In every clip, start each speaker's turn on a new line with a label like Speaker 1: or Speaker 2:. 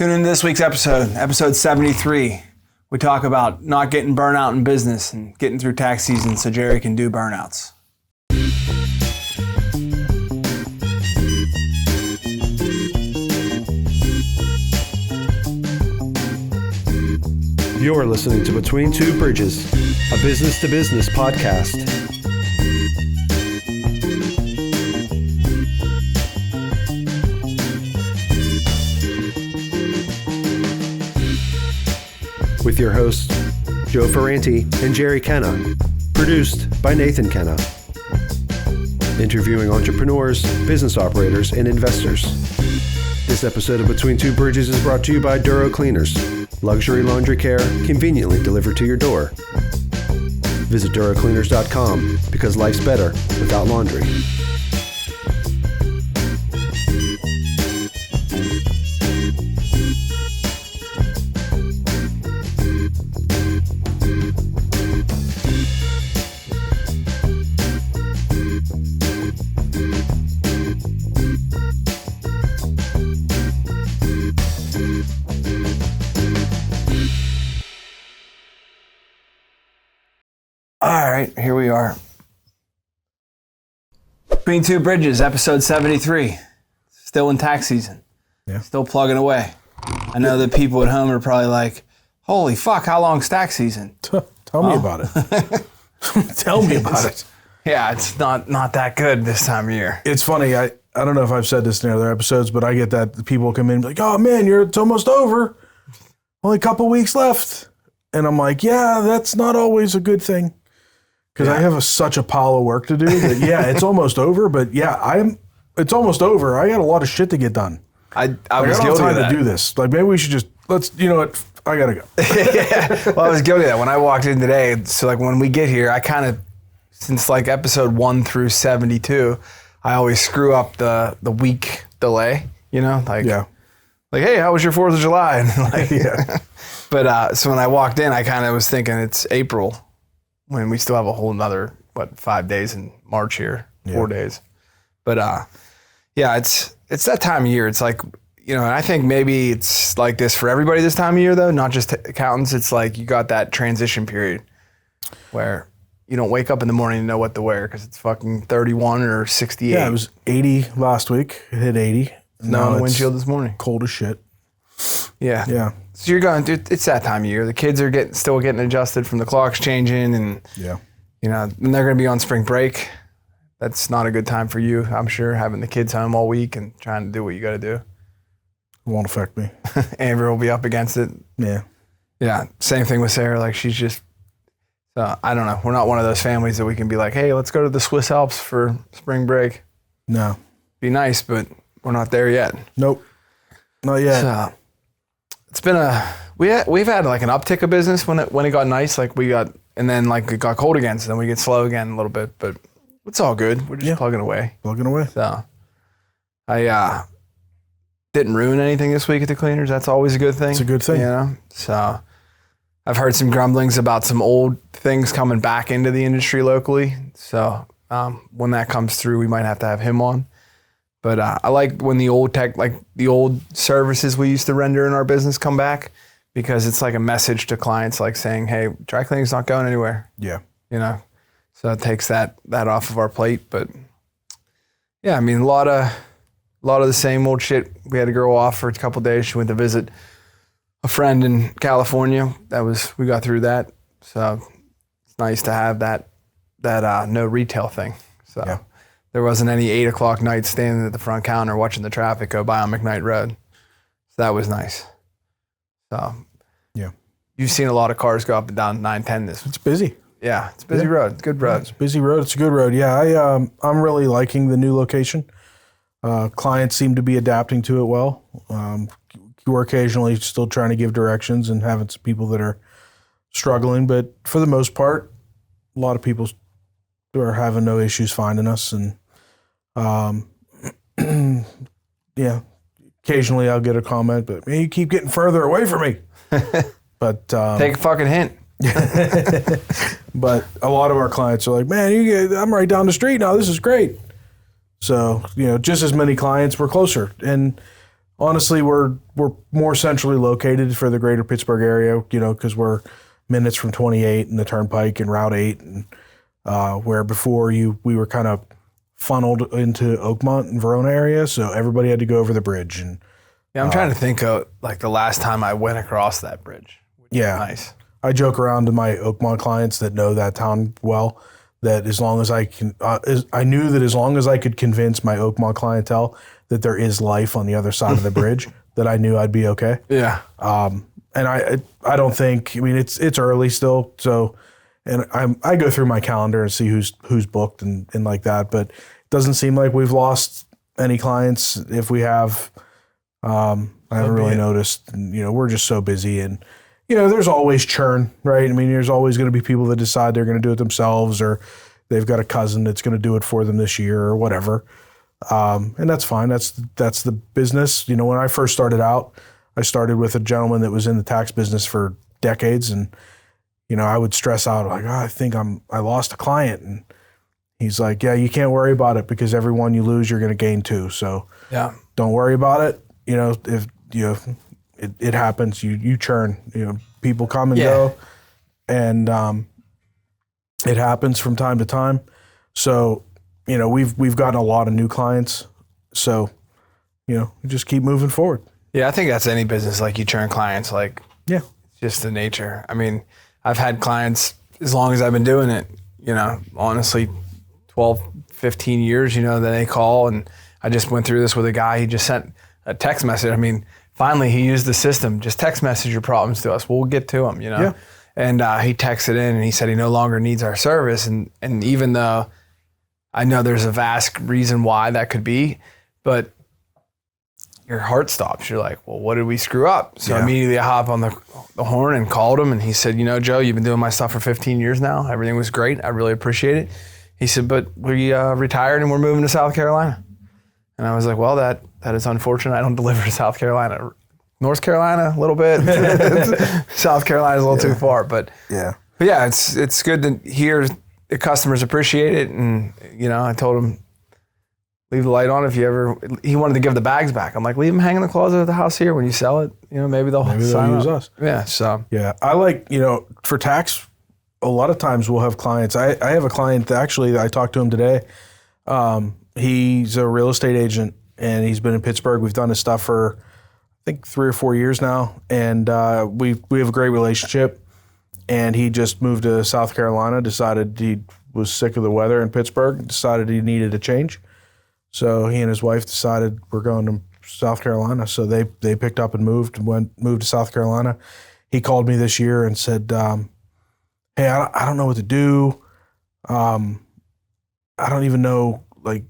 Speaker 1: Tune in to this week's episode 73. We talk about not getting burnout in business and getting through tax season so Jerry can do burnouts.
Speaker 2: You're listening to Between Two Bridges, a business-to-business podcast. With your hosts, Joe Ferranti and Jerry Kenna. Produced by Nathan Kenna. Interviewing entrepreneurs, business operators, and investors. This episode of Between Two Bridges is brought to you by Duro Cleaners. Luxury laundry care conveniently delivered to your door. Visit DuroCleaners.com because life's better without laundry.
Speaker 1: All right, here we are. Between Two Bridges, episode 73. Still in tax season.
Speaker 3: Yeah.
Speaker 1: Still plugging away. I know that people at home are probably like, holy fuck, how long's tax season?
Speaker 3: Tell me about it. Tell me about it.
Speaker 1: Yeah, it's not that good this time of year.
Speaker 3: It's funny. I don't know if I've said this in other episodes, but I get that people come in and be like, oh man, it's almost over. Only a couple weeks left. And I'm like, yeah, that's not always a good thing. Because I have such a pile of work to do that, yeah, it's almost over. But yeah, it's almost over. I got a lot of shit to get done.
Speaker 1: I
Speaker 3: was
Speaker 1: don't
Speaker 3: guilty
Speaker 1: have
Speaker 3: time
Speaker 1: of that.
Speaker 3: to do this. Like maybe we should just you know what? I gotta go.
Speaker 1: Yeah. Well, I was guilty of that when I walked in today. So like when we get here, I kind of, since like episode 1 through 72, I always screw up the week delay. You know, like hey, how was your 4th of July? And like,
Speaker 3: Yeah.
Speaker 1: But so when I walked in, I kind of was thinking it's April. When we still have a whole nother, 5 days in March here, 4 days. But yeah, it's that time of year. It's like, you know, and I think maybe it's like this for everybody this time of year though, not just accountants. It's like you got that transition period where you don't wake up in the morning and know what to wear because it's fucking 31 or 68.
Speaker 3: Yeah, it was 80 last week. It hit 80.
Speaker 1: Snow on the windshield this morning.
Speaker 3: Cold as shit.
Speaker 1: Yeah.
Speaker 3: Yeah.
Speaker 1: So you're going, dude, it's that time of year. The kids are still getting adjusted from the clocks changing and, you know, and they're going to be on spring break. That's not a good time for you, I'm sure, having the kids home all week and trying to do what you got to do.
Speaker 3: It won't affect me.
Speaker 1: Amber will be up against it.
Speaker 3: Yeah.
Speaker 1: Yeah. Same thing with Sarah. Like she's just, I don't know. We're not one of those families that we can be like, hey, let's go to the Swiss Alps for spring break.
Speaker 3: No.
Speaker 1: Be nice, but we're not there yet.
Speaker 3: Nope. Not yet.
Speaker 1: So, it's been we've had like an uptick of business when it got nice, like and then like it got cold again, so then we get slow again a little bit, but it's all good. We're just plugging away.
Speaker 3: Plugging away.
Speaker 1: So I didn't ruin anything this week at the cleaners. That's always a good thing.
Speaker 3: It's a good thing.
Speaker 1: You know? So I've heard some grumblings about some old things coming back into the industry locally. So when that comes through, we might have to have him on. But I like when the old the old services we used to render in our business come back because it's like a message to clients like saying, hey, dry cleaning's not going anywhere.
Speaker 3: Yeah.
Speaker 1: You know, so it takes that off of our plate. But yeah, I mean, a lot of the same old shit. We had a girl off for a couple of days. She went to visit a friend in California. We got through that. So it's nice to have that no retail thing. So. Yeah. There wasn't any 8 o'clock night standing at the front counter watching the traffic go by on McKnight Road. So that was nice. So
Speaker 3: yeah,
Speaker 1: you've seen a lot of cars go up and down 910 this.
Speaker 3: It's busy.
Speaker 1: Yeah, it's a busy road. It's a good road.
Speaker 3: Yeah, it's a busy road. It's a good road. Yeah, I'm really liking the new location. Clients seem to be adapting to it well. We're occasionally still trying to give directions and having some people that are struggling, but for the most part, a lot of people are having no issues finding us, and yeah, occasionally I'll get a comment, but man, you keep getting further away from me. But
Speaker 1: take a fucking hint.
Speaker 3: But a lot of our clients are like, man, I'm right down the street now. This is great. So, just as many clients, we're closer. And honestly, we're more centrally located for the greater Pittsburgh area, because we're minutes from 28 and the Turnpike and Route 8, and where before we were kind of funneled into Oakmont and Verona area, so everybody had to go over the bridge. And
Speaker 1: Yeah, I'm trying to think of like the last time I went across that bridge.
Speaker 3: yeah,
Speaker 1: Nice.
Speaker 3: I joke around to my Oakmont clients that know that town well, that as long as I can, I knew that as long as I could convince my Oakmont clientele that there is life on the other side of the bridge, that I knew I'd be okay.
Speaker 1: Yeah.
Speaker 3: And I don't think, I mean, it's early still, so, and I go through my calendar and see who's booked and like that, but it doesn't seem like we've lost any clients. If we have, I haven't really noticed. And, we're just so busy, and there's always churn, right? I mean, there's always going to be people that decide they're going to do it themselves, or they've got a cousin that's going to do it for them this year or whatever. And that's fine. That's the business. When I first started out, I started with a gentleman that was in the tax business for decades, and I would stress out like, I think I lost a client, and he's like, yeah, you can't worry about it, because every one you lose, you're going to gain two. So
Speaker 1: Yeah.
Speaker 3: don't worry about it. If it happens, you churn. People come and go, and it happens from time to time. So we've gotten a lot of new clients. So we just keep moving forward.
Speaker 1: Yeah, I think that's any business. Like, you churn clients, like,
Speaker 3: Yeah.
Speaker 1: just the nature. I mean, I've had clients as long as I've been doing it, honestly, 12, 15 years, that they call. And I just went through this with a guy. He just sent a text message. I mean, finally he used the system. Just text message your problems to us. We'll get to them,
Speaker 3: Yeah.
Speaker 1: And he texted in and he said he no longer needs our service. And even though I know there's a vast reason why that could be, but your heart stops. You're like, well, what did we screw up? So immediately I hop on the horn and called him, and he said, Joe, you've been doing my stuff for 15 years now. Everything was great. I really appreciate it. He said, but we retired and we're moving to South Carolina. And I was like, well, that is unfortunate. I don't deliver to South Carolina. North Carolina, a little bit. South Carolina is a little too far. But
Speaker 3: Yeah.
Speaker 1: It's good to hear the customers appreciate it. And, I told him, leave the light on if you ever, he wanted to give the bags back. I'm like, leave them hang in the closet of the house here. When you sell it, maybe they'll
Speaker 3: use
Speaker 1: up.
Speaker 3: us.
Speaker 1: Yeah, so.
Speaker 3: Yeah. I like, for tax, a lot of times we'll have clients. I have a client that actually, I talked to him today. He's a real estate agent, and he's been in Pittsburgh. We've done his stuff for, I think, 3 or 4 years now. And we have a great relationship. And he just moved to South Carolina, decided he was sick of the weather in Pittsburgh, decided he needed a change. So he and his wife decided we're going to South Carolina. So they picked up and moved to South Carolina. He called me this year and said, hey, I don't know what to do. I don't even know like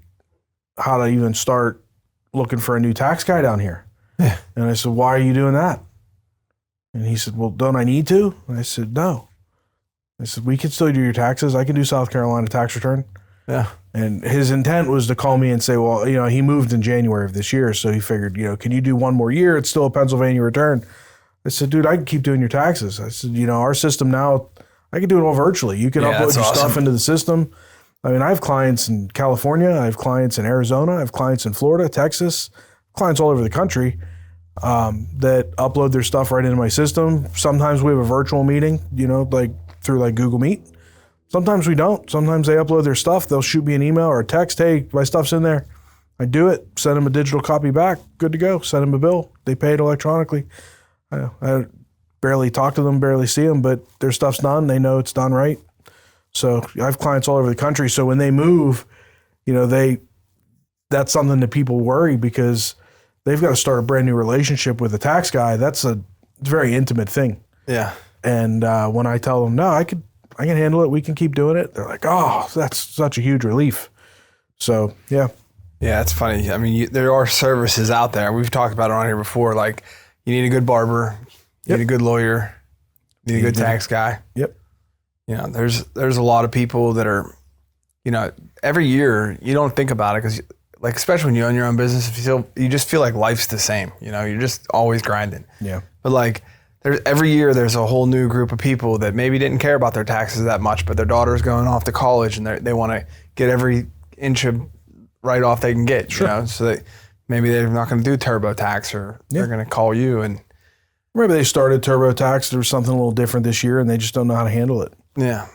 Speaker 3: how to even start looking for a new tax guy down here.
Speaker 1: Yeah.
Speaker 3: And I said, why are you doing that? And he said, well, don't I need to? And I said, no. I said, we can still do your taxes. I can do South Carolina tax return.
Speaker 1: Yeah.
Speaker 3: And his intent was to call me and say, well, he moved in January of this year. So he figured, can you do one more year? It's still a Pennsylvania return. I said, dude, I can keep doing your taxes. I said, our system now, I can do it all virtually. You can upload your stuff into the system. I mean, I have clients in California. I have clients in Arizona. I have clients in Florida, Texas, clients all over the country that upload their stuff right into my system. Sometimes we have a virtual meeting, like through like Google Meet. Sometimes we don't. Sometimes they upload their stuff. They'll shoot me an email or a text. Hey, my stuff's in there. I do it. Send them a digital copy back. Good to go. Send them a bill. They pay it electronically. I barely talk to them, barely see them, but their stuff's done. They know it's done right. So I have clients all over the country. So when they move, that's something that people worry, because they've got to start a brand new relationship with a tax guy. That's a very intimate thing.
Speaker 1: Yeah.
Speaker 3: And when I tell them, no, I can handle it, we can keep doing it, they're like, oh, that's such a huge relief. So, yeah.
Speaker 1: Yeah, it's funny. I mean, there are services out there. We've talked about it on here before. Like, you need a good barber, you need a good lawyer, you need a good tax guy.
Speaker 3: Yep.
Speaker 1: There's a lot of people that are, every year you don't think about it because, like, especially when you own your own business, you just feel like life's the same. You're just always grinding.
Speaker 3: Yeah.
Speaker 1: But like, every year there's a whole new group of people that maybe didn't care about their taxes that much, but their daughter's going off to college and they want to get every inch of write-off they can get.
Speaker 3: Sure.
Speaker 1: So that maybe they're not going to do TurboTax or they're going to call you and
Speaker 3: maybe they started TurboTax or something a little different this year and they just don't know how to handle it.
Speaker 1: yeah.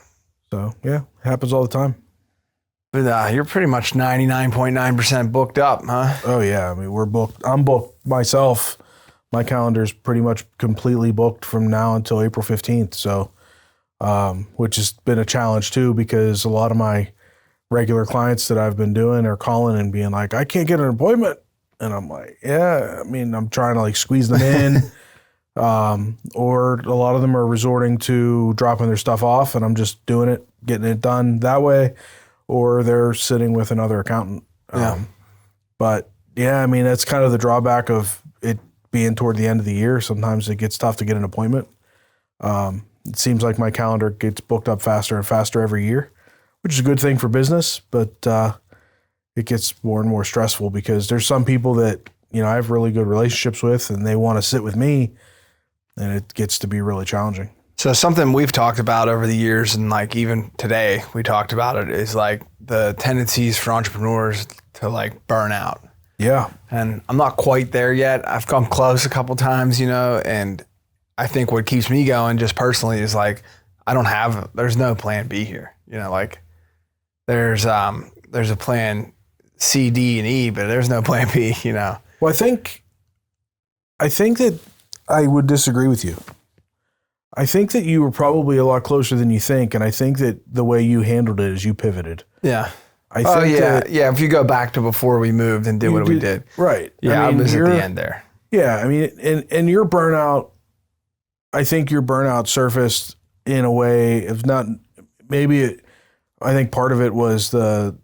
Speaker 3: So yeah, it happens all the time.
Speaker 1: But you're pretty much 99.9% booked up, huh?
Speaker 3: Oh yeah, I mean we're booked. I'm booked myself. My calendar's pretty much completely booked from now until April 15th. So, which has been a challenge too because a lot of my regular clients that I've been doing are calling and being like, I can't get an appointment. And I'm like, yeah, I mean, I'm trying to like squeeze them in. Or a lot of them are resorting to dropping their stuff off and I'm just doing it, getting it done that way. Or they're sitting with another accountant. But yeah, I mean, that's kind of the drawback of it being toward the end of the year. Sometimes it gets tough to get an appointment. It seems like my calendar gets booked up faster and faster every year, which is a good thing for business, but it gets more and more stressful because there's some people that, you know, I have really good relationships with and they want to sit with me and it gets to be really challenging.
Speaker 1: So something we've talked about over the years and like even today we talked about it is like the tendencies for entrepreneurs to like burn out.
Speaker 3: Yeah.
Speaker 1: And I'm not quite there yet. I've come close a couple times, you know, and I think what keeps me going just personally is like, there's no plan B here. You know, like there's a plan C, D, and E, but there's no plan B, you know.
Speaker 3: Well, I think that I would disagree with you. I think that you were probably a lot closer than you think, and I think that the way you handled it is you pivoted.
Speaker 1: Yeah.
Speaker 3: I think
Speaker 1: yeah. If you go back to before we moved and did what we did.
Speaker 3: Right.
Speaker 1: Yeah, I was at the end there.
Speaker 3: Yeah, I mean, and your burnout, I think your burnout surfaced in a way, if not, I think part of it was the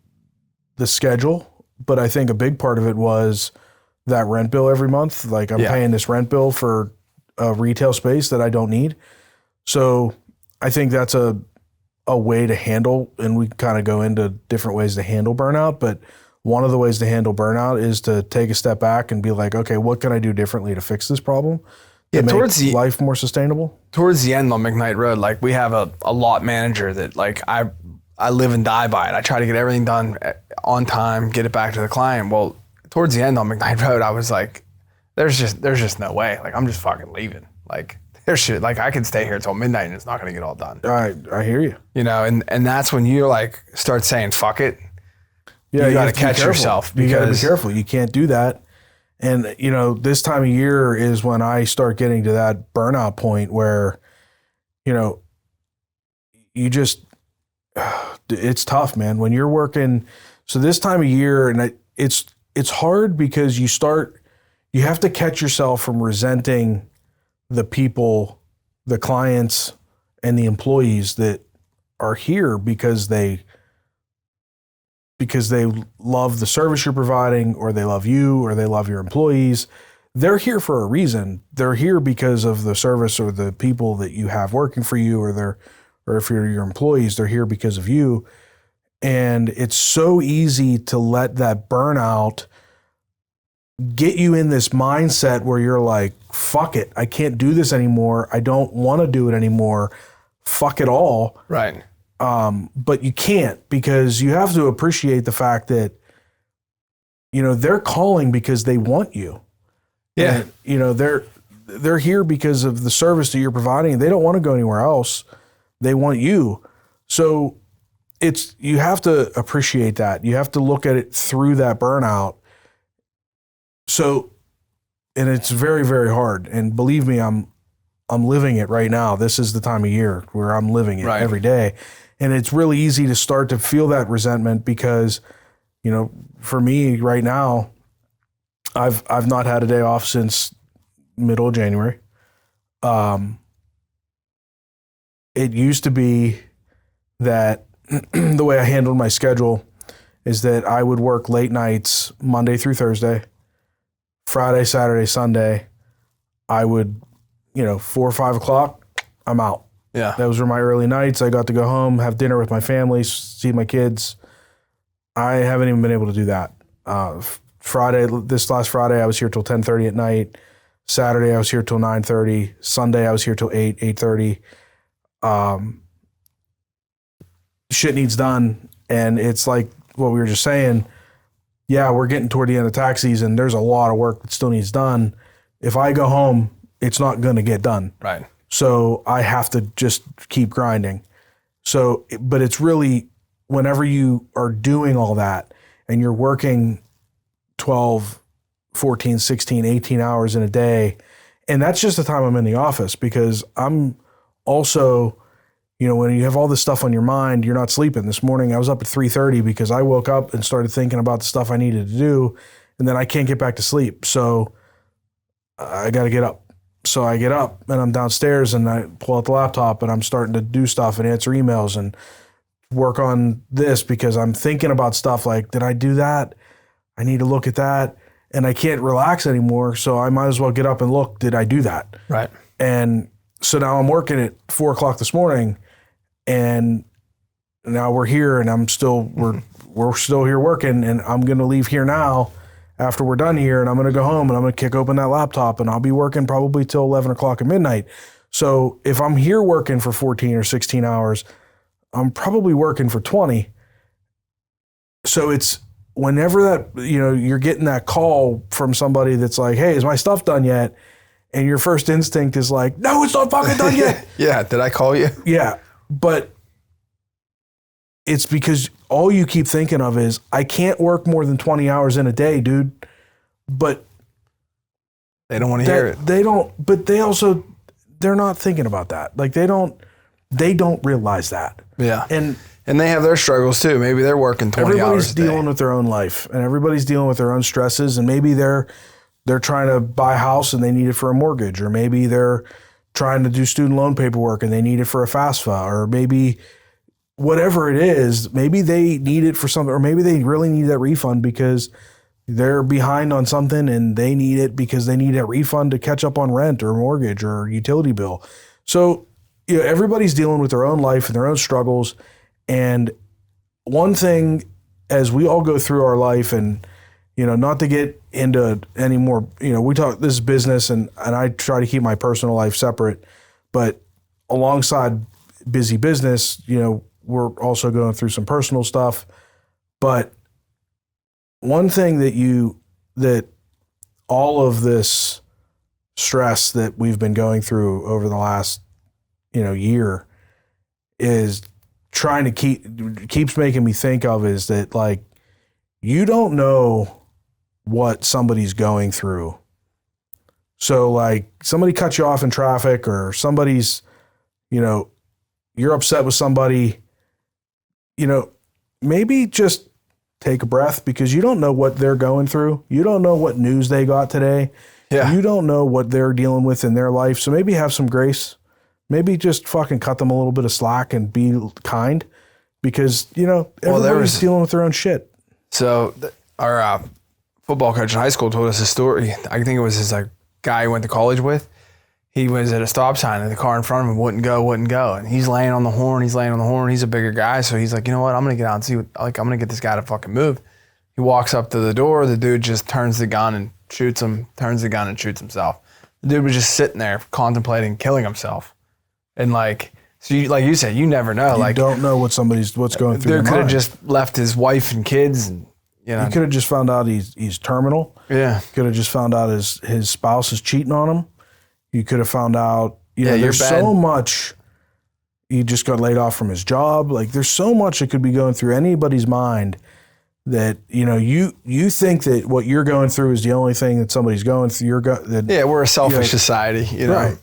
Speaker 3: schedule, but I think a big part of it was that rent bill every month. Like I'm paying this rent bill for a retail space that I don't need. So I think that's a way to handle, and we kind of go into different ways to handle burnout, but one of the ways to handle burnout is to take a step back and be like, okay, what can I do differently to fix this problem? To make life more sustainable?
Speaker 1: Towards the end on McKnight Road, like we have a lot manager that like I live and die by it. I try to get everything done on time, get it back to the client. Well, towards the end on McKnight Road, I was like, there's just no way. Like I'm just fucking leaving. Like there's shit. Like I could stay here until midnight and it's not going to get all done.
Speaker 3: I hear you.
Speaker 1: You know, and that's when you like start saying fuck it. Yeah, you got to catch yourself because
Speaker 3: you got to be careful. You can't do that. And you know, this time of year is when I start getting to that burnout point where, you know, you just it's tough, man. When you're working, so this time of year, and it's hard because you have to catch yourself from resenting the people, the clients, and the employees that are here because they love the service you're providing, or they love you, or they love your employees. They're here for a reason. They're here because of the service or the people that you have working for you, or if you're your employees, they're here because of you. And it's so easy to let that burnout get you in this mindset where you're like, fuck it, I can't do this anymore. I don't want to do it anymore. Fuck it all.
Speaker 1: Right.
Speaker 3: But you can't, because you have to appreciate the fact that, you know, they're calling because they want you.
Speaker 1: Yeah.
Speaker 3: And, you know, they're here because of the service that you're providing. They don't want to go anywhere else. They want you. So you have to appreciate that. You have to look at it through that burnout. So, and it's very, very hard. And believe me, I'm living it right now. This is the time of year where I'm living it every day. And it's really easy to start to feel that resentment because, you know, for me right now, I've not had a day off since middle of January. It used to be that the way I handled my schedule is that I would work late nights Monday through Thursday, Friday, Saturday, Sunday. I would, 4 or 5 o'clock, I'm out.
Speaker 1: Yeah.
Speaker 3: Those were my early nights. I got to go home, have dinner with my family, see my kids. I haven't even been able to do that. This last Friday, I was here till 10:30 at night. Saturday, I was here till 9:30. Sunday, I was here till 8:30. Shit needs done. And it's like what we were just saying, yeah, we're getting toward the end of tax season. There's a lot of work that still needs done. If I go home, it's not going to get done.
Speaker 1: Right.
Speaker 3: So I have to just keep grinding. So, but it's really whenever you are doing all that and you're working 12, 14, 16, 18 hours in a day, and that's just the time I'm in the office, because I'm also, when you have all this stuff on your mind, you're not sleeping. This morning I was up at 3:30 because I woke up and started thinking about the stuff I needed to do, and then I can't get back to sleep. So I got to get up. So I get up and I'm downstairs and I pull out the laptop and I'm starting to do stuff and answer emails and work on this, because I'm thinking about stuff like, did I do that? I need to look at that. And I can't relax anymore. So I might as well get up and look, did I do that?
Speaker 1: Right.
Speaker 3: And so now I'm working at 4:00 this morning, and now we're here, and we're still here working, and I'm going to leave here now after we're done here, and I'm going to go home and I'm going to kick open that laptop, and I'll be working probably till 11 o'clock at midnight. So if I'm here working for 14 or 16 hours, I'm probably working for 20. So it's whenever that, you're getting that call from somebody that's like, hey, is my stuff done yet? And your first instinct is like, no, it's not fucking done yet.
Speaker 1: Yeah. Did I call you?
Speaker 3: Yeah. But it's because all you keep thinking of is, I can't work more than 20 hours in a day, dude. But
Speaker 1: they don't want to hear it.
Speaker 3: They don't, but they're not thinking about that. Like they don't realize that.
Speaker 1: Yeah.
Speaker 3: And
Speaker 1: they have their struggles too. Maybe they're working 20 hours a day.
Speaker 3: Everybody's dealing with their own life, and everybody's dealing with their own stresses, and maybe they're trying to buy a house and they need it for a mortgage, or maybe they're trying to do student loan paperwork and they need it for a FAFSA, or maybe whatever it is, maybe they need it for something, or maybe they really need that refund because they're behind on something and they need it because they need a refund to catch up on rent or mortgage or utility bill. So, everybody's dealing with their own life and their own struggles. And one thing, as we all go through our life, and, not to get into any more, we talk, this is business, and I try to keep my personal life separate, but alongside busy business, we're also going through some personal stuff. But one thing that all of this stress that we've been going through over the last, year is trying to keeps making me think of is that, like, you don't know what somebody's going through. So like somebody cuts you off in traffic, or somebody's, you're upset with somebody, maybe just take a breath, because you don't know what they're going through. You don't know what news they got today.
Speaker 1: Yeah.
Speaker 3: You don't know what they're dealing with in their life. So maybe have some grace. Maybe just fucking cut them a little bit of slack and be kind, because, everybody's dealing with their own shit.
Speaker 1: So our football coach in high school told us a story. I think it was his guy he went to college with. He was at a stop sign and the car in front of him wouldn't go. And he's laying on the horn. He's a bigger guy. So he's like, you know what? I'm going to get out and see I'm going to get this guy to fucking move. He walks up to the door. The dude just turns the gun and shoots him, turns the gun and shoots himself. The dude was just sitting there contemplating killing himself. And so like you said, you never know.
Speaker 3: You don't know what's going through their mind.
Speaker 1: Dude could have just left his wife and kids, and
Speaker 3: he could have just found out he's terminal.
Speaker 1: Yeah.
Speaker 3: Could have just found out his spouse is cheating on him. You could have found out, there's so much. He just got laid off from his job. Like, there's so much that could be going through anybody's mind that, you think that what you're going through is the only thing that somebody's going through.
Speaker 1: We're a selfish society,
Speaker 3: Right.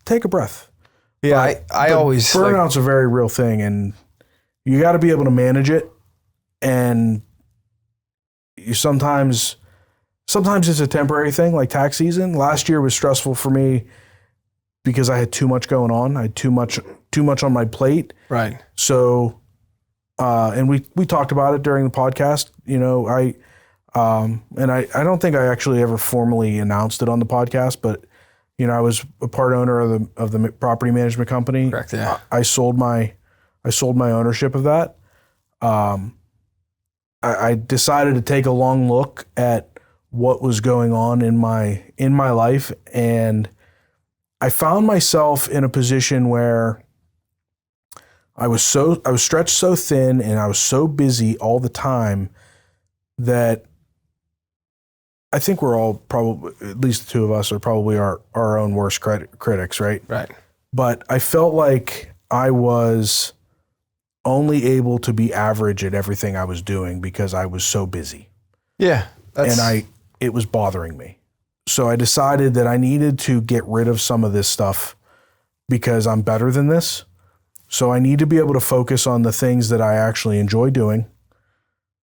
Speaker 3: Take a breath.
Speaker 1: Yeah, I always...
Speaker 3: Burnout's a very real thing, and you got to be able to manage it. And you sometimes it's a temporary thing, like tax season. Last year was stressful for me because I had too much going on. I had too much on my plate.
Speaker 1: Right.
Speaker 3: So, and we talked about it during the podcast. I don't think I actually ever formally announced it on the podcast, but I was a part owner of the property management company.
Speaker 1: Correct. Yeah.
Speaker 3: I sold my ownership of that. I decided to take a long look at what was going on in my life, and I found myself in a position where I was stretched so thin and I was so busy all the time that I think we're all probably, at least the two of us, are probably our own worst critics, right?
Speaker 1: Right.
Speaker 3: But I felt like I was only able to be average at everything I was doing because I was so busy.
Speaker 1: Yeah.
Speaker 3: It was bothering me. So I decided that I needed to get rid of some of this stuff because I'm better than this. So I need to be able to focus on the things that I actually enjoy doing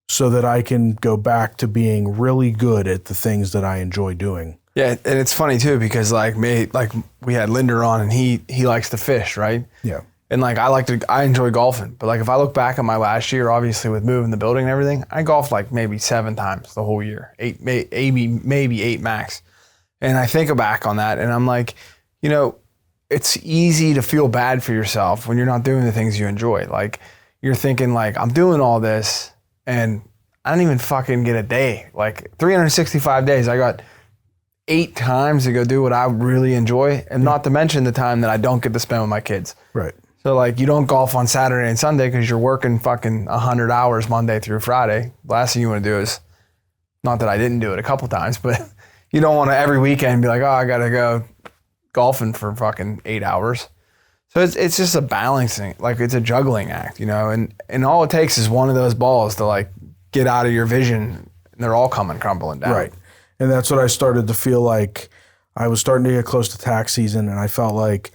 Speaker 3: so that I can go back to being really good at the things that I enjoy doing.
Speaker 1: Yeah, and it's funny too because like we had Linder on and he likes to fish, right?
Speaker 3: Yeah.
Speaker 1: And like I enjoy golfing, but like if I look back at my last year, obviously with moving the building and everything, I golfed like maybe 7 times the whole year, maybe 8 max. And I think back on that and I'm like, you know, it's easy to feel bad for yourself when you're not doing the things you enjoy. Like you're thinking like, I'm doing all this and I don't even fucking get a day. Like 365 days, I got 8 times to go do what I really enjoy, and not to mention the time that I don't get to spend with my kids.
Speaker 3: Right.
Speaker 1: So like you don't golf on Saturday and Sunday because you're working fucking 100 hours Monday through Friday. The last thing you want to do is, not that I didn't do it a couple times, but you don't want to every weekend be like, oh, I got to go golfing for fucking 8 hours. So it's just a balancing, like it's a juggling act, you know, and all it takes is one of those balls to like get out of your vision and they're all coming crumbling down.
Speaker 3: Right. And that's what I started to feel like. I was starting to get close to tax season and I felt like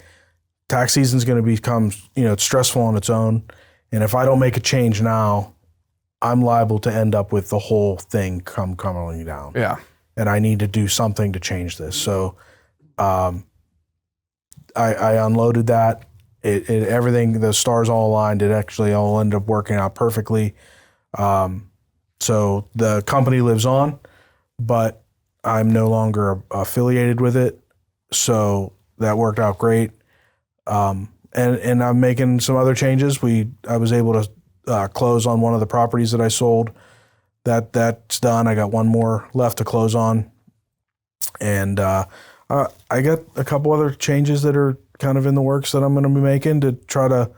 Speaker 3: tax season is going to become, you know, it's stressful on its own. And if I don't make a change now, I'm liable to end up with the whole thing crumbling down.
Speaker 1: Yeah.
Speaker 3: And I need to do something to change this. So I unloaded that. Everything, the stars all aligned. It actually all ended up working out perfectly. So the company lives on, but I'm no longer affiliated with it. So that worked out great. And I'm making some other changes. I was able to close on one of the properties that I sold. That's done. I got one more left to close on. And I got a couple other changes that are kind of in the works that I'm going to be making to try to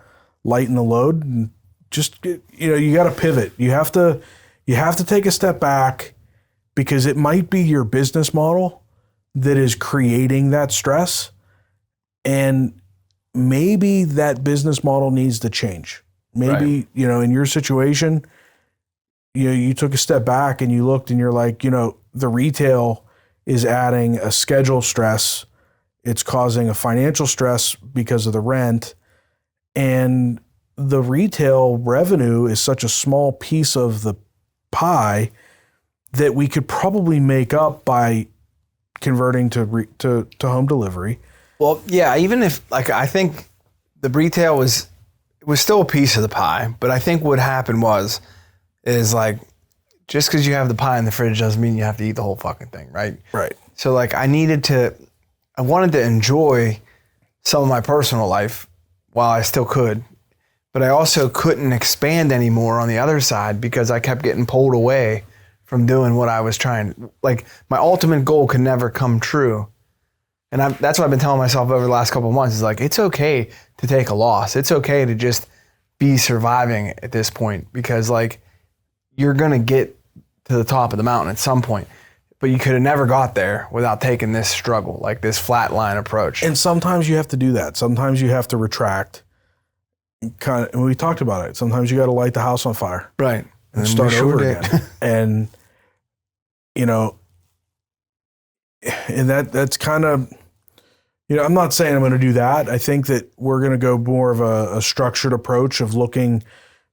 Speaker 3: lighten the load. And just, you know, you got to pivot. You have to take a step back because it might be your business model that is creating that stress. And maybe that business model needs to change. Maybe, right. You know, in your situation, you took a step back and you looked and you're like, you know, the retail is adding a schedule stress. It's causing a financial stress because of the rent. And the retail revenue is such a small piece of the pie that we could probably make up by converting to home delivery.
Speaker 1: Well, yeah, even if, like, I think the retail was still a piece of the pie, but I think what happened is like, just because you have the pie in the fridge doesn't mean you have to eat the whole fucking thing, right?
Speaker 3: Right.
Speaker 1: So like I wanted to enjoy some of my personal life while I still could, but I also couldn't expand anymore on the other side because I kept getting pulled away from doing what I was trying. Like my ultimate goal could never come true. And that's what I've been telling myself over the last couple of months is like, it's okay to take a loss. It's okay to just be surviving at this point because like you're going to get to the top of the mountain at some point, but you could have never got there without taking this struggle, like this flatline approach.
Speaker 3: And sometimes you have to do that. Sometimes you have to retract. And we talked about it. Sometimes you got to light the house on fire.
Speaker 1: Right.
Speaker 3: And start over again. And, you know, and that's kind of, you know, I'm not saying I'm going to do that. I think that we're going to go more of a structured approach of looking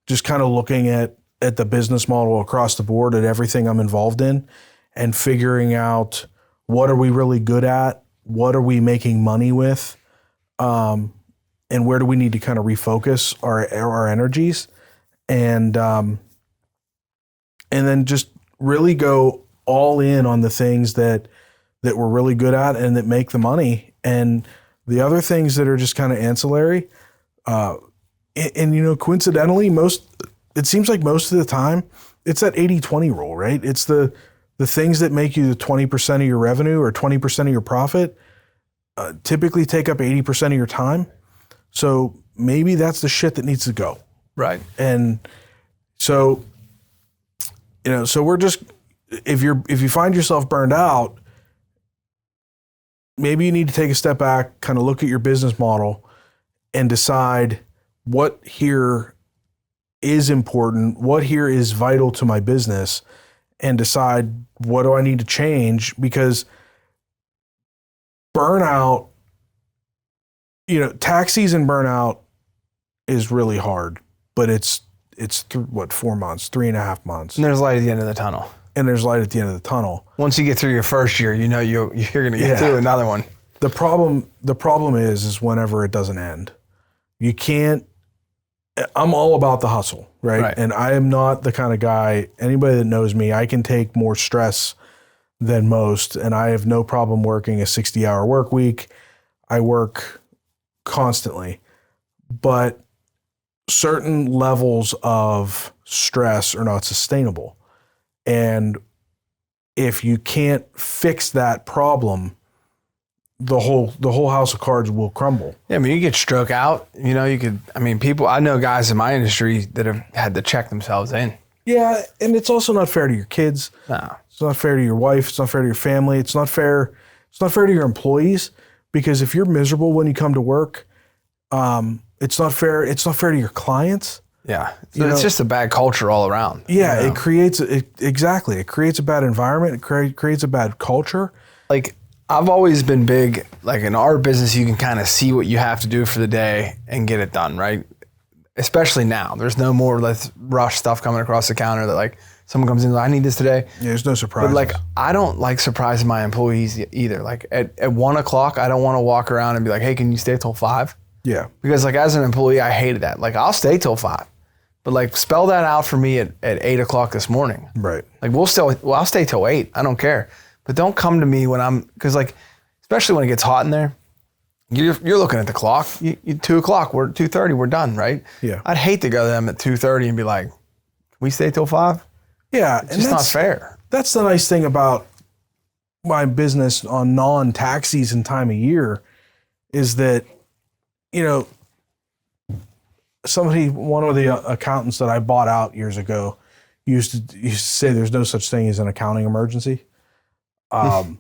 Speaker 3: at the business model across the board at everything I'm involved in and figuring out what are we really good at? What are we making money with? And where do we need to kind of refocus our energies and then just really go all in on the things that we're really good at and that make the money. And the other things that are just kind of ancillary. And you know, coincidentally, it seems like most of the time it's that 80-20 rule, right? It's the things that make you the 20% of your revenue or 20% of your profit typically take up 80% of your time. So maybe that's the shit that needs to go.
Speaker 1: Right.
Speaker 3: And so, so we're just, if you find yourself burned out, maybe you need to take a step back, kind of look at your business model and decide what here is important, what here is vital to my business, and decide what do I need to change, because burnout, tax season burnout is really hard, but it's 4 months, 3.5 months.
Speaker 1: And there's light at the end of the tunnel.
Speaker 3: Once
Speaker 1: you get through your first year, you're going to get through another one.
Speaker 3: The problem is whenever it doesn't end. You can't, I'm all about the hustle, right? And I am not the kind of guy, anybody that knows me, I can take more stress than most, and I have no problem working a 60-hour work week. I work constantly, but certain levels of stress are not sustainable. And if you can't fix that problem, the whole house of cards will crumble.
Speaker 1: Yeah, I mean, you get stroke out, I know guys in my industry that have had to check themselves in.
Speaker 3: Yeah, and it's also not fair to your kids.
Speaker 1: No.
Speaker 3: It's not fair to your wife. It's not fair to your family. It's not fair to your employees, because if you're miserable when you come to work, it's not fair. It's not fair to your clients.
Speaker 1: Yeah. So it's just a bad culture all around.
Speaker 3: Yeah, it creates exactly. It creates a bad environment. It creates a bad culture.
Speaker 1: Like, I've always been big, like in our business, you can kind of see what you have to do for the day and get it done, right? Especially now. There's no more rush stuff coming across the counter that like someone comes in, like, I need this today.
Speaker 3: Yeah, there's no surprise.
Speaker 1: But like, I don't like surprising my employees either. Like at 1:00, I don't want to walk around and be like, hey, can you stay till 5?
Speaker 3: Yeah.
Speaker 1: Because like as an employee, I hated that. Like I'll stay till 5, but like spell that out for me at 8:00 this morning.
Speaker 3: Right.
Speaker 1: Like I'll stay till 8. I don't care. But don't come to me when because like, especially when it gets hot in there, you're looking at the clock. 2:00, we're 2:30, we're done, right?
Speaker 3: Yeah.
Speaker 1: I'd hate to go to them at 2:30 and be like, can we stay till 5?
Speaker 3: Yeah.
Speaker 1: It's just not fair.
Speaker 3: That's the nice thing about my business on non-tax season time of year is that, one of the accountants that I bought out years ago used to say there's no such thing as an accounting emergency. And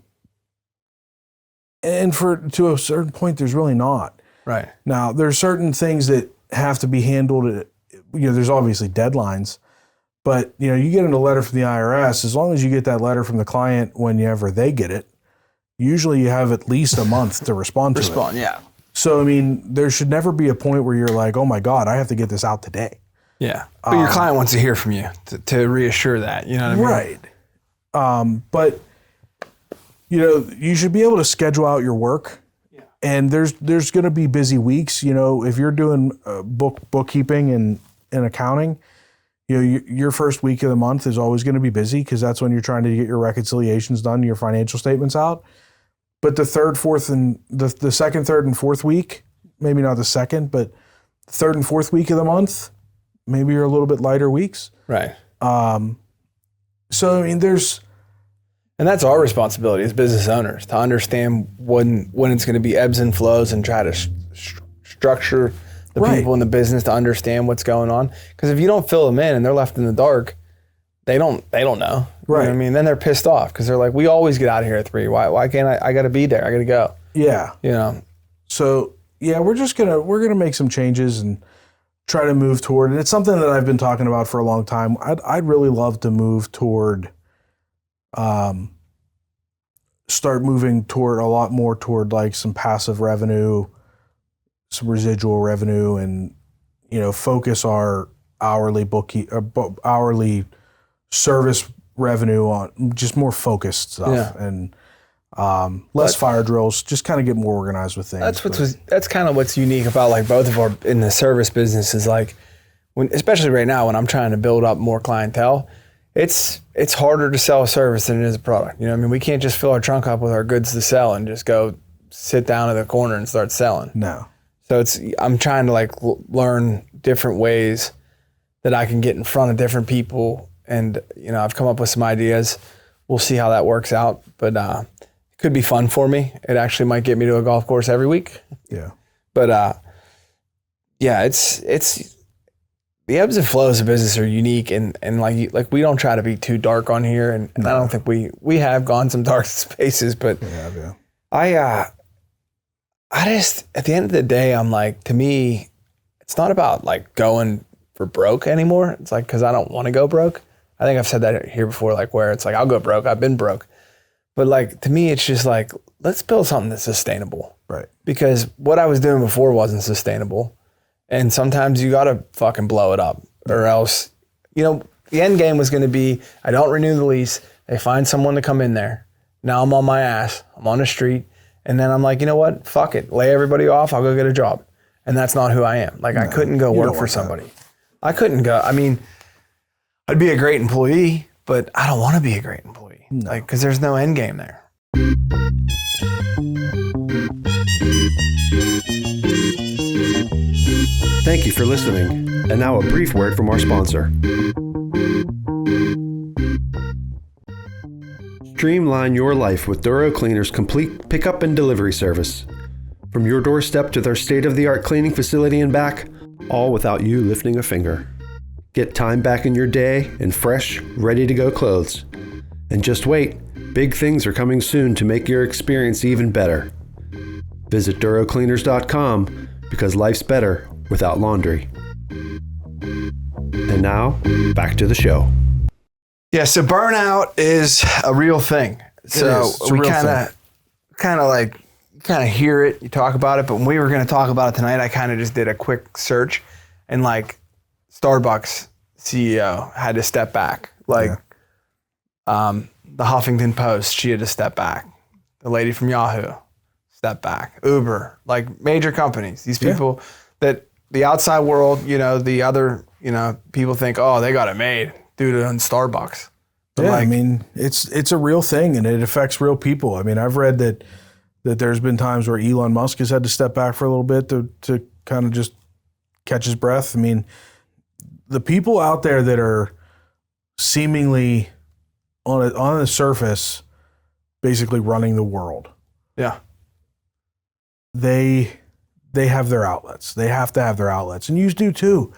Speaker 3: to a certain point, there's really not.
Speaker 1: Right.
Speaker 3: Now, there's certain things that have to be handled. There's obviously deadlines, but you get a letter from the IRS. As long as you get that letter from the client whenever they get it, usually you have at least a month to respond to it.
Speaker 1: Yeah.
Speaker 3: So, there should never be a point where you're like, oh my God, I have to get this out today.
Speaker 1: Yeah. But your client wants to hear from you to reassure that, you know what I mean?
Speaker 3: Right. But you should be able to schedule out your work. Yeah. And there's going to be busy weeks. If you're doing bookkeeping and accounting, your first week of the month is always going to be busy because that's when you're trying to get your reconciliations done, your financial statements out. But the second, third, and fourth week, maybe not the second, but the third and fourth week of the month, maybe you're a little bit lighter weeks.
Speaker 1: Right.
Speaker 3: So there's.
Speaker 1: And that's our responsibility as business owners to understand when it's going to be ebbs and flows and try to structure the people in the business to understand what's going on. Because if you don't fill them in and they're left in the dark, they don't know.
Speaker 3: Right.
Speaker 1: You know what I mean? Then they're pissed off because they're like, we always get out of here at 3. Why can't I got to be there. I got to go.
Speaker 3: Yeah. So yeah, we're going to make some changes and try to move toward, and it's something that I've been talking about for a long time. I'd really love to move toward, start moving toward a lot more toward like some passive revenue, some residual revenue, and, focus our hourly service revenue on just more focused stuff and less fire drills, just kind of get more organized with things.
Speaker 1: That's kind of what's unique about like both of our in the service business is like especially right now when I'm trying to build up more clientele, it's harder to sell a service than it is a product. We can't just fill our trunk up with our goods to sell and just go sit down in the corner and start selling.
Speaker 3: No.
Speaker 1: So I'm trying to like learn different ways that I can get in front of different people. And, I've come up with some ideas. We'll see how that works out. But it could be fun for me. It actually might get me to a golf course every week.
Speaker 3: Yeah.
Speaker 1: But Yeah, it's the ebbs and flows of business are unique, and like we don't try to be too dark on here, and I don't think we have gone some dark spaces, but
Speaker 3: Yeah.
Speaker 1: I just, at the end of the day, I'm like, to me, it's not about like going for broke anymore. It's like, cause I don't want to go broke. I think I've said that here before, like where it's like, I'll go broke. I've been broke. But like, to me, it's just like, let's build something that's sustainable.
Speaker 3: Right.
Speaker 1: Because what I was doing before wasn't sustainable. And sometimes you got to fucking blow it up, or else, the end game was going to be, I don't renew the lease. They find someone to come in there. Now I'm on my ass. I'm on the street. And then I'm like, you know what? Fuck it. Lay everybody off. I'll go get a job. And that's not who I am. Like, I couldn't go work for somebody. I couldn't go. I mean, I'd be a great employee, but I don't want to be a great employee. No. Like, because there's no end game there.
Speaker 2: Thank you for listening. And now a brief word from our sponsor. Streamline your life with Duro Cleaner's complete pickup and delivery service. From your doorstep to their state-of-the-art cleaning facility and back, all without you lifting a finger. Get time back in your day and fresh, ready-to-go clothes. And just wait, big things are coming soon to make your experience even better. Visit DuroCleaners.com because life's better without laundry. And now, back to the show.
Speaker 1: Yeah, so burnout is a real thing. So we kind of hear it, you talk about it, but when we were going to talk about it tonight, I kind of just did a quick search, and like Starbucks CEO had to step back. Like the Huffington Post, she had to step back. The lady from Yahoo, step back. Uber, like major companies. These people that the outside world, the other, people think, oh, they got it made due to Starbucks. But
Speaker 3: yeah, I mean, it's a real thing, and it affects real people. I mean, I've read that there's been times where Elon Musk has had to step back for a little bit to kind of just catch his breath. I mean, the people out there that are seemingly on the surface, basically running the world.
Speaker 1: Yeah.
Speaker 3: They have their outlets. They have to have their outlets, and you do too.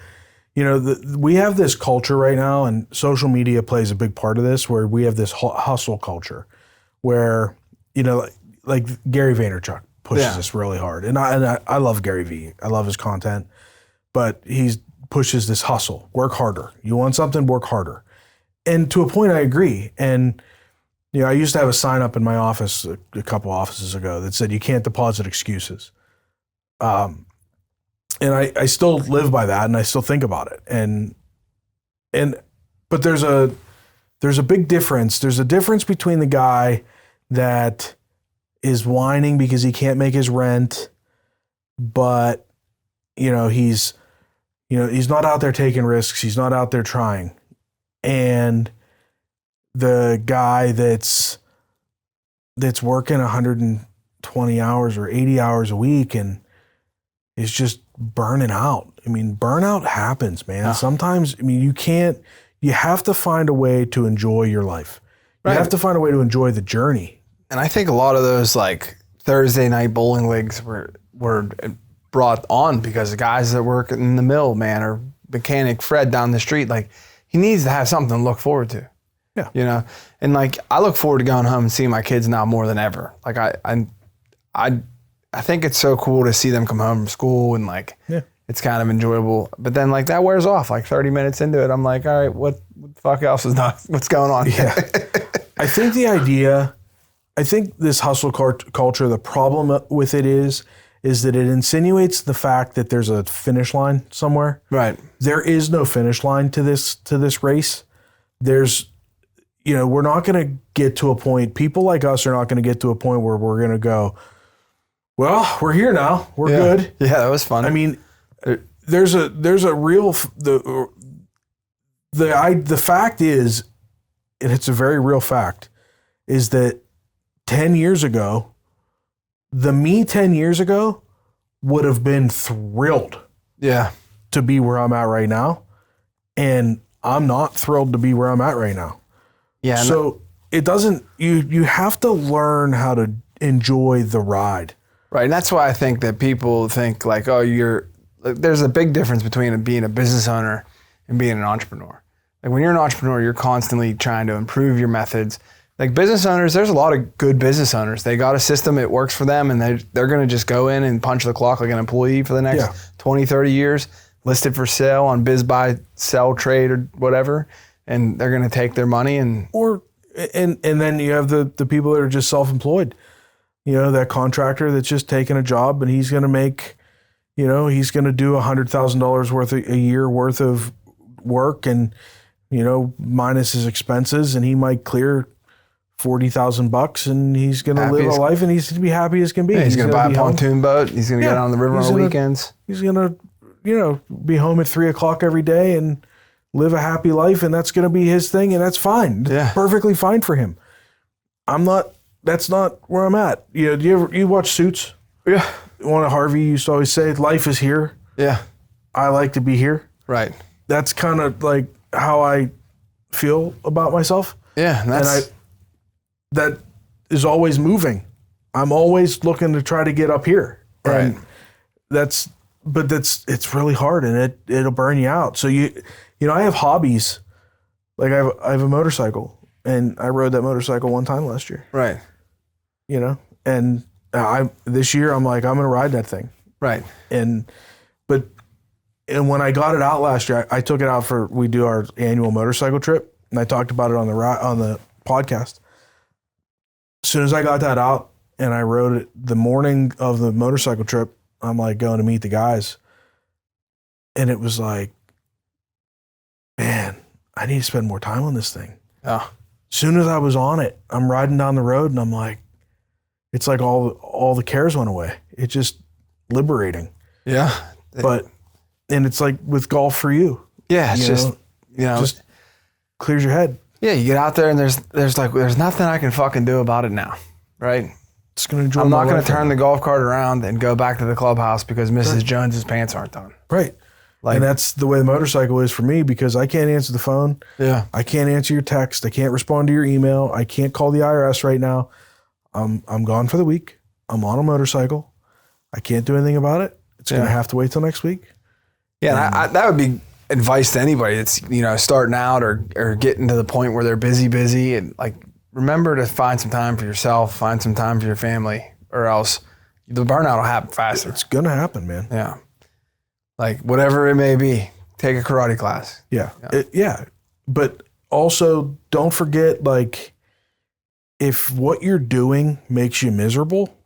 Speaker 3: We have this culture right now, and social media plays a big part of this, where we have this hustle culture where, like Gary Vaynerchuk pushes this really hard. And I love Gary V. I love his content, but he pushes this hustle, work harder. You want something, work harder. And to a point, I agree. And, I used to have a sign up in my office a couple offices ago that said, you can't deposit excuses. And I still live by that, and I still think about it. But there's a big difference. There's a difference between the guy that is whining because he can't make his rent, but he's not out there taking risks. He's not out there trying. And the guy that's working 120 hours or 80 hours a week and is just burning out. I mean, burnout happens, man. Yeah. Sometimes, you have to find a way to enjoy your life. You have to find a way to enjoy the journey.
Speaker 1: And I think a lot of those like Thursday night bowling leagues were brought on because the guys that work in the mill, man, or mechanic Fred down the street, like he needs to have something to look forward to. Yeah. And like I look forward to going home and seeing my kids now more than ever. Like I think it's so cool to see them come home from school and like it's kind of enjoyable. But then like that wears off like 30 minutes into it. I'm like, all right, what the fuck else is not, what's going on?
Speaker 3: Yeah. I think this hustle culture, the problem with it is that it insinuates the fact that there's a finish line somewhere.
Speaker 1: Right.
Speaker 3: There is no finish line to this race. There's, we're not going to get to a point, people like us are not going to get to a point where we're going to go, well, we're here now. We're good.
Speaker 1: Yeah, that was fun.
Speaker 3: I mean, there's a real, the fact is, and it's a very real fact, is that 10 years ago, the me 10 years ago would have been thrilled to be where I'm at right now. And I'm not thrilled to be where I'm at right now. Yeah. So it doesn't, you have to learn how to enjoy the ride.
Speaker 1: Right. And that's why I think that people think like, oh, there's a big difference between being a business owner and being an entrepreneur. Like when you're an entrepreneur, you're constantly trying to improve your methods. Like business owners, there's a lot of good business owners. They got a system, it works for them, and they're going to just go in and punch the clock like an employee for the next 20, 30 years, listed for sale on biz, buy, sell, trade, or whatever, and they're going to take their money and
Speaker 3: then you have the people that are just self-employed. You know, that contractor that's just taking a job and he's going to make, you know, he's going to do $100,000 worth a year worth of work and, you know, minus his expenses, and he might clear $40,000 and he's going to live a life and he's going to be happy as can be.
Speaker 1: Yeah, he's going to buy a pontoon boat. He's going to get on the river on the weekends.
Speaker 3: He's going to, you know, be home at 3:00 every day and live a happy life, and that's going to be his thing, and that's fine.
Speaker 1: Yeah.
Speaker 3: Perfectly fine for him. That's not where I'm at. You know, you watch Suits?
Speaker 1: Yeah.
Speaker 3: One of Harvey used to always say, life is here.
Speaker 1: Yeah.
Speaker 3: I like to be here.
Speaker 1: Right.
Speaker 3: That's kind of like how I feel about myself.
Speaker 1: Yeah.
Speaker 3: That is always moving. I'm always looking to try to get up here.
Speaker 1: Right.
Speaker 3: And it's really hard, and it'll burn you out. So you know, I have hobbies. Like I have a motorcycle, and I rode that motorcycle one time last year.
Speaker 1: Right.
Speaker 3: You know, and this year I'm like, I'm going to ride that thing.
Speaker 1: Right.
Speaker 3: And when I got it out last year, I took it out we do our annual motorcycle trip, and I talked about it on the podcast. As soon as I got that out and I rode it the morning of the motorcycle trip, I'm like going to meet the guys. And it was like, man, I need to spend more time on this thing.
Speaker 1: Yeah.
Speaker 3: As soon as I was on it, I'm riding down the road and I'm like, it's like all the cares went away. It's just liberating.
Speaker 1: Yeah.
Speaker 3: And it's like with golf for you.
Speaker 1: Yeah. It's just
Speaker 3: clears your head.
Speaker 1: Yeah. You get out there and there's nothing I can fucking do about it now. Right.
Speaker 3: It's going to enjoy
Speaker 1: I'm
Speaker 3: my
Speaker 1: not going
Speaker 3: life
Speaker 1: to turn
Speaker 3: right
Speaker 1: the golf cart around and go back to the clubhouse because Mrs. Jones's pants aren't done.
Speaker 3: Right. And that's the way the motorcycle is for me, because I can't answer the phone.
Speaker 1: Yeah.
Speaker 3: I can't answer your text. I can't respond to your email. I can't call the IRS right now. I'm gone for the week. I'm on a motorcycle. I can't do anything about it. It's going to have to wait till next week.
Speaker 1: Yeah. And that would be advice to anybody that's, you know, starting out or getting to the point where they're busy and like, remember to find some time for yourself, find some time for your family, or else the burnout will happen faster.
Speaker 3: It's going to happen, man.
Speaker 1: Yeah. Like whatever it may be, take a karate class.
Speaker 3: Yeah. But also don't forget, like, if what you're doing makes you miserable,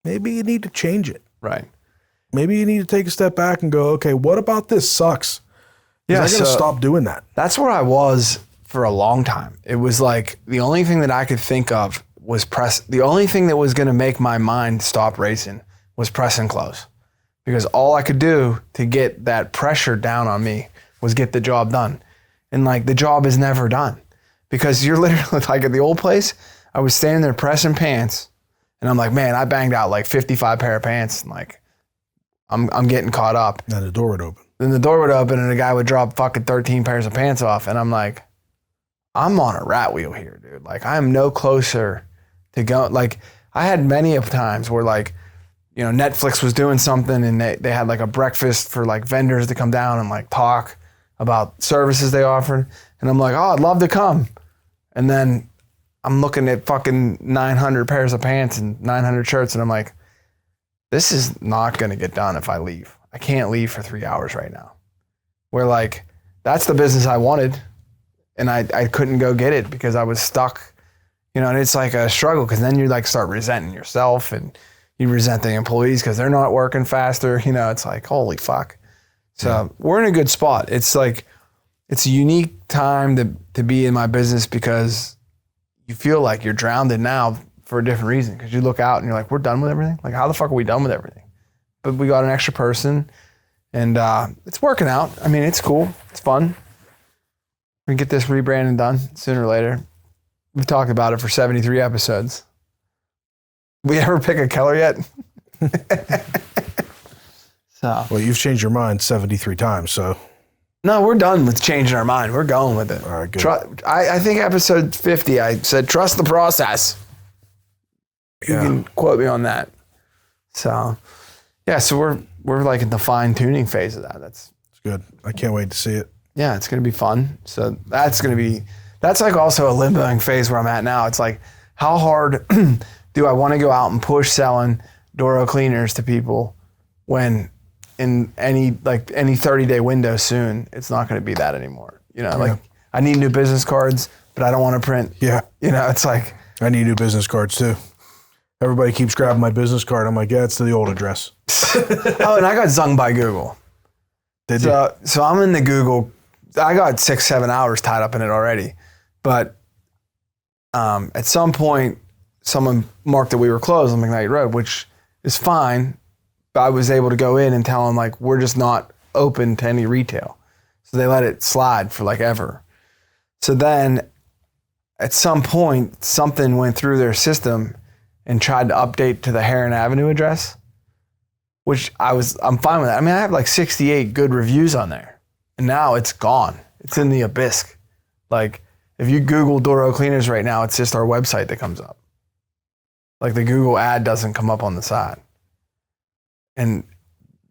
Speaker 3: maybe you need to change it.
Speaker 1: Right.
Speaker 3: Maybe you need to take a step back and go, okay, what about this sucks? Yeah. I got to stop doing that.
Speaker 1: That's where I was for a long time. It was like the only thing that I could think of was the only thing that was going to make my mind stop racing was press and close. Because all I could do to get that pressure down on me was get the job done. And like the job is never done. Because you're literally like at the old place, I was standing there pressing pants and I'm like, man, I banged out like 55 pair of pants. And like, I'm getting caught up.
Speaker 3: And the door would open.
Speaker 1: Then the door would open and the guy would drop fucking 13 pairs of pants off. And I'm like, I'm on a rat wheel here, dude. Like I am no closer to go. Like I had many of times where like, you know, Netflix was doing something and they had like a breakfast for like vendors to come down and like talk about services they offered. And I'm like, oh, I'd love to come. And then I'm looking at fucking 900 pairs of pants and 900 shirts. And I'm like, this is not going to get done if I leave. I can't leave for 3 hours right now. Where like, that's the business I wanted. And I couldn't go get it because I was stuck, you know, and it's like a struggle because then you like start resenting yourself and you resent the employees because they're not working faster. You know, it's like, holy fuck. So we're in a good spot. It's like, it's a unique time to be in my business because you feel like you're drowned in now for a different reason. Because you look out and you're like, we're done with everything? Like, how the fuck are we done with everything? But we got an extra person and it's working out. I mean, it's cool. It's fun. We can get this rebranding done sooner or later. We've talked about it for 73 episodes. We ever pick a color yet? So.
Speaker 3: Well, you've changed your mind 73 times, so.
Speaker 1: No, we're done with changing our mind. We're going with it.
Speaker 3: All right, good.
Speaker 1: I think episode 50, I said, trust the process. You can quote me on that. So, yeah, so we're like in the fine tuning phase of that. It's
Speaker 3: good. I can't wait to see it.
Speaker 1: Yeah, it's going to be fun. So that's like also a limboing phase where I'm at now. It's like, how hard do I want to go out and push selling Doro cleaners to people when in any 30-day window soon, it's not going to be that anymore. Like I need new business cards, but I don't want to print.
Speaker 3: Yeah.
Speaker 1: It's like.
Speaker 3: I need new business cards too. Everybody keeps grabbing my business card. I'm like, yeah, it's to the old address.
Speaker 1: Oh, and I got zunged by Google.
Speaker 3: Did you?
Speaker 1: So I'm in the Google. I got 6-7 hours tied up in it already. But at some point, someone marked that we were closed on McKnight Road, which is fine. But I was able to go in and tell them, like, we're just not open to any retail. So they let it slide for like ever. So then at some point, something went through their system and tried to update to the Heron Avenue address, which I'm fine with that. I mean, I have like 68 good reviews on there. And now it's gone. It's in the abyss. Like, if you Google Doro Cleaners right now, it's just our website that comes up. Like, the Google ad doesn't come up on the side. And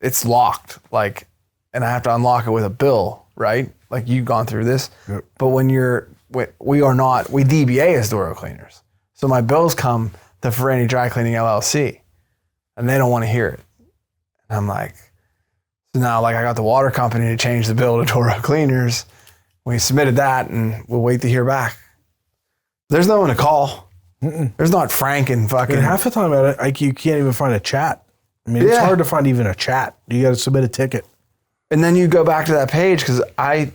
Speaker 1: it's locked. Like, and I have to unlock it with a bill, right? Like, you've gone through this. Yep. But when we DBA as Doro Cleaners. So my bills come to Ferrani Dry Cleaning LLC, and they don't want to hear it. And I'm like, so now, like, I got the water company to change the bill to Doro Cleaners. We submitted that, and we'll wait to hear back. There's no one to call. Mm-mm. There's not Frank and fucking.
Speaker 3: And half the time, you can't even find a chat. I mean, it's hard to find even a chat. You got to submit a ticket.
Speaker 1: And then you go back to that page, because I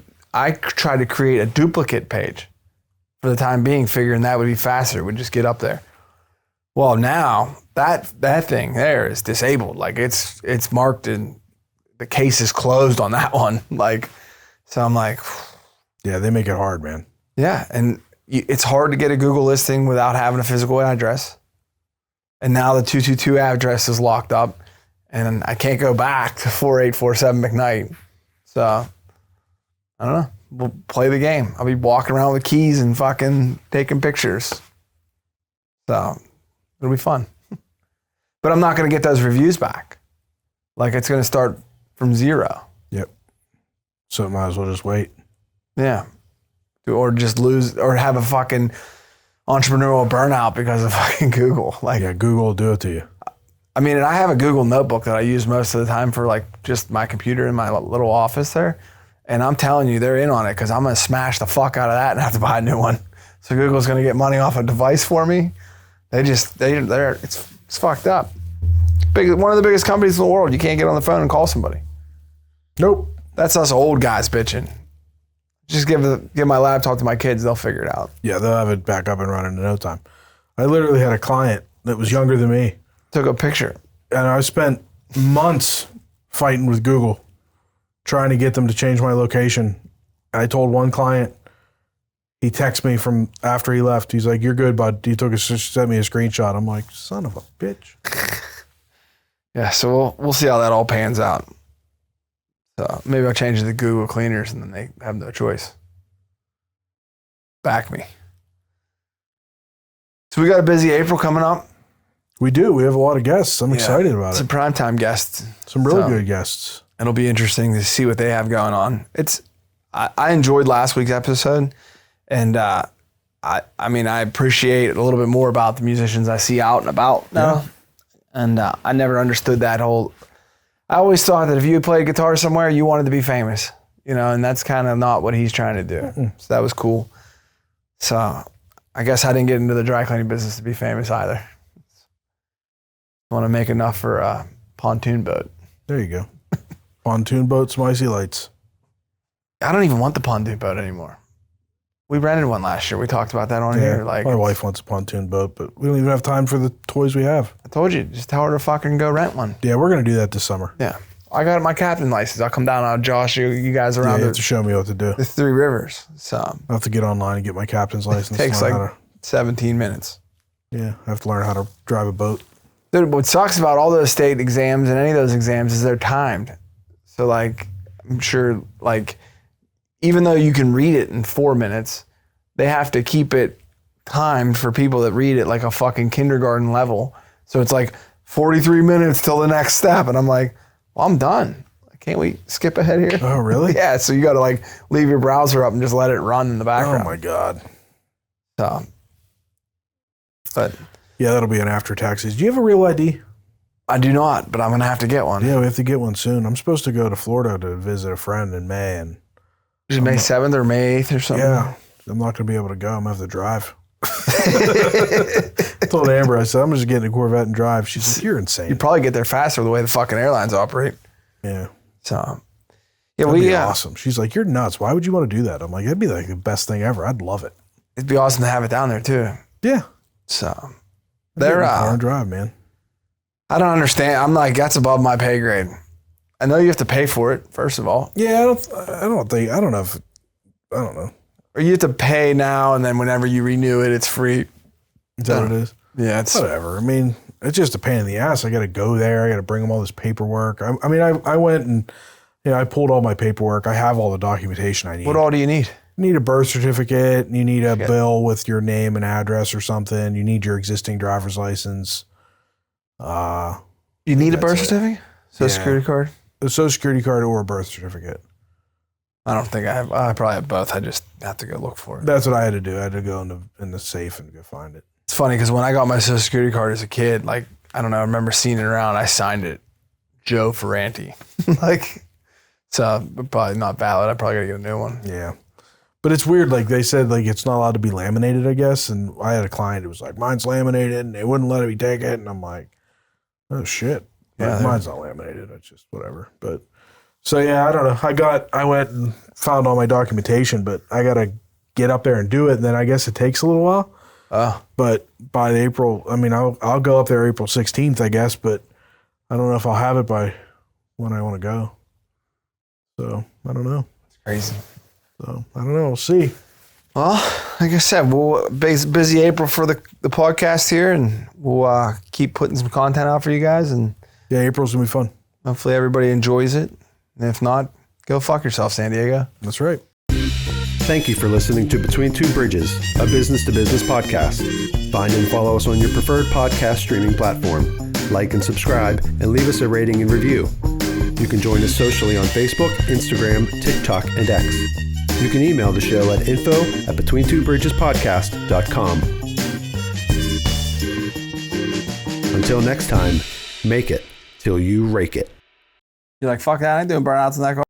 Speaker 1: tried to create a duplicate page for the time being, figuring that would be faster. It would just get up there. Well, now that thing there is disabled. Like, it's marked and the case is closed on that one. Like, so I'm like,
Speaker 3: yeah, they make it hard, man.
Speaker 1: Yeah, and it's hard to get a Google listing without having a physical address. And now the 222 address is locked up, and I can't go back to 4847 McKnight. So I don't know. We'll play the game. I'll be walking around with keys and fucking taking pictures. So it'll be fun. But I'm not going to get those reviews back. Like, it's going to start from zero.
Speaker 3: Yep. So might as well just wait.
Speaker 1: Yeah. Or just lose, or have a fucking entrepreneurial burnout because of fucking Google. Like,
Speaker 3: yeah, Google will do it to you.
Speaker 1: I mean, and I have a Google notebook that I use most of the time for, like, just my computer in my little office there. And I'm telling you, they're in on it, because I'm going to smash the fuck out of that and have to buy a new one. So Google's going to get money off a device for me. It's fucked up. One of the biggest companies in the world. You can't get on the phone and call somebody.
Speaker 3: Nope.
Speaker 1: That's us old guys bitching. Just give my laptop to my kids. They'll figure it out.
Speaker 3: Yeah, they'll have it back up and running in no time. I literally had a client that was younger than me.
Speaker 1: Took a picture.
Speaker 3: And I spent months fighting with Google, trying to get them to change my location. I told one client, he texted me from after he left. He's like, "You're good, bud." He sent me a screenshot. I'm like, son of a bitch.
Speaker 1: Yeah, so we'll see how that all pans out. So maybe I'll change it to Google Cleaners, and then they have no choice. Back me. So we got a busy April coming up.
Speaker 3: We do. We have a lot of guests. I'm excited about it.
Speaker 1: Some primetime guests.
Speaker 3: Some really good guests.
Speaker 1: It'll be interesting to see what they have going on. I enjoyed last week's episode, and I mean, I appreciate a little bit more about the musicians I see out and about now. Yeah. And I never understood that whole. I always thought that if you played guitar somewhere, you wanted to be famous, and that's kind of not what he's trying to do. Mm-mm. So that was cool. So I guess I didn't get into the dry cleaning business to be famous either. I want to make enough for a pontoon boat.
Speaker 3: There you go. Pontoon boat, some icy lights.
Speaker 1: I don't even want the pontoon boat anymore. We rented one last year. We talked about that on here. Like,
Speaker 3: my wife wants a pontoon boat, but we don't even have time for the toys we have.
Speaker 1: I told you, just tell her to fucking go rent one.
Speaker 3: Yeah, we're going to do that this summer.
Speaker 1: Yeah. I got my captain license. I'll come down and I'll josh you guys around.
Speaker 3: You have to show me what to do.
Speaker 1: The Three Rivers. So
Speaker 3: I'll have to get online and get my captain's license.
Speaker 1: It takes like 17 minutes.
Speaker 3: Yeah, I have to learn how to drive a boat.
Speaker 1: Dude, what sucks about all those state exams and any of those exams is they're timed. So, like, I'm sure, like, even though you can read it in 4 minutes, they have to keep it timed for people that read it like a fucking kindergarten level. So it's like 43 minutes till the next step. And I'm like, Well, I'm done. Can't we skip ahead here?
Speaker 3: Oh, really?
Speaker 1: Yeah, so you got to like leave your browser up and just let it run in the background.
Speaker 3: Oh my God.
Speaker 1: So, but
Speaker 3: yeah, that'll be an after taxes. Do you have a real ID?
Speaker 1: I do not, but I'm going to have to get one.
Speaker 3: Yeah, we have to get one soon. I'm supposed to go to Florida to visit a friend in May. And
Speaker 1: is it May 7th or May 8th or something?
Speaker 3: yeah, I'm not going to be able to go. I'm going to have to drive. I told Amber, I said, I'm just getting a Corvette and drive. She's like, you're insane.
Speaker 1: You'd probably get there faster the way the fucking airlines operate.
Speaker 3: Yeah.
Speaker 1: So, yeah,
Speaker 3: That'd be awesome. She's like, you're nuts. Why would you want to do that? I'm like, that'd be like the best thing ever. I'd love it.
Speaker 1: It'd be awesome to have it down there too.
Speaker 3: Yeah.
Speaker 1: So,
Speaker 3: They're car and drive, man.
Speaker 1: I don't understand. I'm like, that's above my pay grade. I know you have to pay for it, first of all.
Speaker 3: Yeah, I don't know.
Speaker 1: Or you have to pay now, and then whenever you renew it, it's free.
Speaker 3: Is that what it is?
Speaker 1: Yeah, it's
Speaker 3: whatever. I mean, it's just a pain in the ass. I got to go there. I got to bring them all this paperwork. I went and I pulled all my paperwork. I have all the documentation I need.
Speaker 1: What all do you need?
Speaker 3: You need a birth certificate. You need a bill with your name and address or something. You need your existing driver's license.
Speaker 1: You need a birth certificate? Social security card?
Speaker 3: A social security card or a birth certificate.
Speaker 1: I don't think I have. I probably have both. I just have to go look for it.
Speaker 3: That's what I had to do. I had to go in the safe and go find it.
Speaker 1: It's funny because when I got my social security card as a kid, like, I don't know, I remember seeing it around. I signed it, Joe Ferranti. So probably not valid. I probably got to get a new one.
Speaker 3: Yeah. But it's weird. Like they said, like it's not allowed to be laminated, I guess. And I had a client who was like, mine's laminated and they wouldn't let me take it. And I'm like, oh shit. Yeah, mine's not laminated. It's just whatever. But so yeah, I don't know. I went and found all my documentation, but I got to get up there and do it. And then I guess it takes a little while. But by April, I'll go up there April 16th, I guess, but I don't know if I'll have it by when I want to go. So I don't know.
Speaker 1: It's crazy.
Speaker 3: So I don't know. We'll see.
Speaker 1: Well, like I said, we'll busy April for the podcast here, and we'll keep putting some content out for you guys. And
Speaker 3: yeah, April's gonna be fun.
Speaker 1: Hopefully everybody enjoys it. And if not, go fuck yourself, San Diego.
Speaker 3: That's right.
Speaker 2: Thank you for listening to Between Two Bridges, a business-to-business podcast. Find and follow us on your preferred podcast streaming platform. Like and subscribe, and leave us a rating and review. You can join us socially on Facebook, Instagram, TikTok, and X. You can email the show at info@betweentwobridgespodcast.com. Until next time, make it till you rake it.
Speaker 1: You're like, fuck that, I ain't doing burnouts in that car.